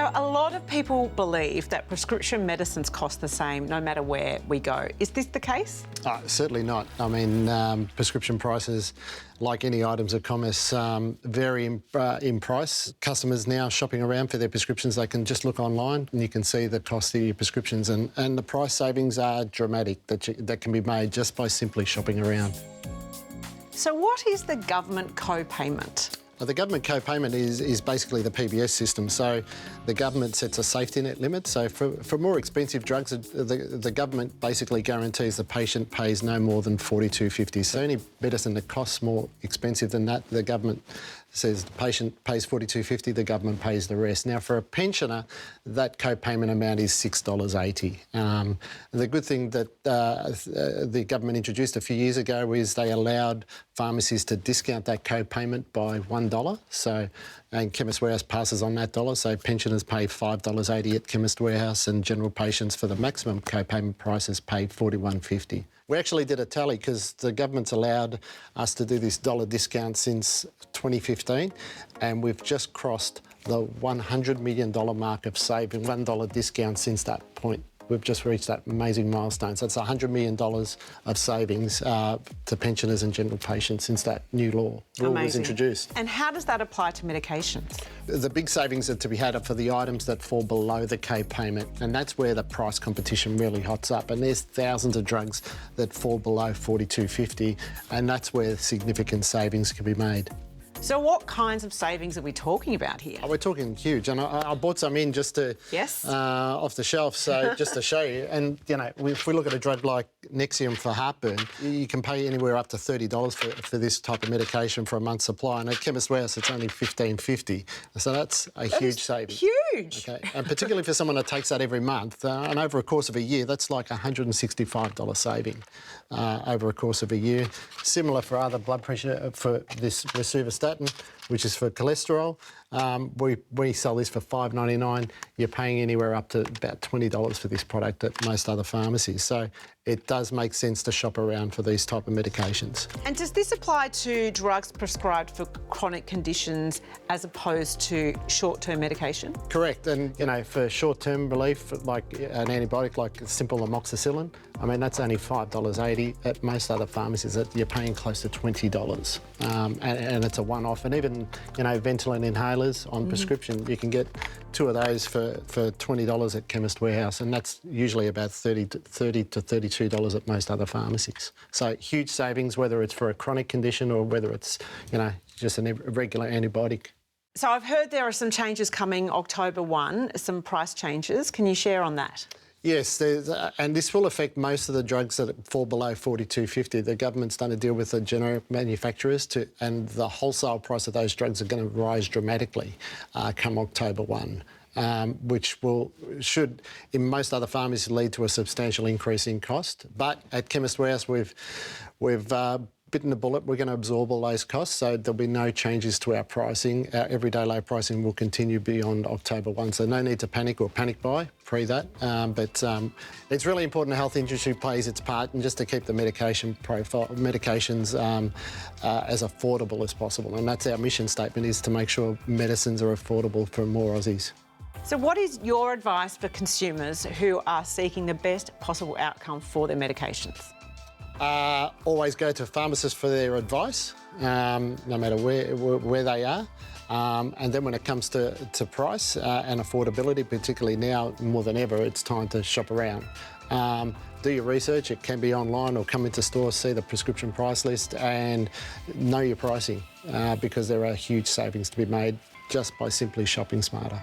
So a lot of people believe that prescription medicines cost the same no matter where we go. Is this the case? Certainly not. I mean, prescription prices, like any items of commerce, vary in price. Customers now shopping around for their prescriptions, they can just look online and you can see the cost of your prescriptions, and the price savings are dramatic that can be made just by simply shopping around. So what is the government co-payment? The government co-payment is basically the PBS system. So the government sets a safety net limit. So for more expensive drugs, the government basically guarantees the patient pays no more than $42.50. So any medicine that costs more expensive than that, the government says the patient pays $42.50, the government pays the rest. Now, for a pensioner, that co-payment amount is $6.80. The good thing that the government introduced a few years ago is they allowed pharmacies to discount that co-payment by $1. So, and Chemist Warehouse passes on that dollar. So pensioners pay $5.80 at Chemist Warehouse, and general patients for the maximum co-payment prices pay $41.50. We actually did a tally because the government's allowed us to do this dollar discount since 2015, and we've just crossed the $100 million mark of saving, $1 discount since that point. We've just reached that amazing milestone. So it's $100 million of savings to pensioners and general patients since that new rule was introduced. And how does that apply to medications? The big savings are to be had are for the items that fall below the co-payment, and that's where the price competition really hots up. And there's thousands of drugs that fall below $42.50, and that's where significant savings can be made. So what kinds of savings are we talking about here? We're talking huge, and I bought some in just to off the shelf, so just to show you. And you know, if we look at a drug like Nexium for heartburn, you can pay anywhere up to $30 for this type of medication for a month's supply, and at Chemist Warehouse it's only $15.50. So that's a huge saving. Huge. Okay, and particularly for someone that takes that every month, and over a course of a year, that's like a $165 saving over a course of a year. Similar for other blood pressure, for this rosuvastatin, which is for cholesterol. We sell this for $5.99. You're paying anywhere up to about $20 for this product at most other pharmacies. So it does make sense to shop around for these type of medications. And does this apply to drugs prescribed for chronic conditions as opposed to short-term medication? Correct. And, you know, for short-term relief, like an antibiotic like simple amoxicillin, I mean, that's only $5.80. At most other pharmacies, you're paying close to $20. And it's a one-off. And even, you know, Ventolin inhalers on prescription, you can get 2 of those for $20 at Chemist Warehouse, and that's usually about $30 to $32 at most other pharmacies. So huge savings, whether it's for a chronic condition or whether it's, you know, just a regular antibiotic. So I've heard there are some changes coming October 1, some price changes. Can you share on that? Yes, and this will affect most of the drugs that fall below $42.50. The government's done a deal with the generic manufacturers and the wholesale price of those drugs are going to rise dramatically come October 1. Which should, in most other pharmacies, lead to a substantial increase in cost. But at Chemist Warehouse, we've bitten the bullet. We're going to absorb all those costs, so there'll be no changes to our pricing. Our everyday low pricing will continue beyond October 1, so no need to panic or panic buy pre that. But it's really important the health industry plays its part, and just to keep the medications as affordable as possible. And that's our mission statement, is to make sure medicines are affordable for more Aussies. So what is your advice for consumers who are seeking the best possible outcome for their medications? Always go to pharmacists for their advice, no matter where they are. And then when it comes to price and affordability, particularly now more than ever, it's time to shop around. Do your research. It can be online or come into store, see the prescription price list and know your pricing because there are huge savings to be made just by simply shopping smarter.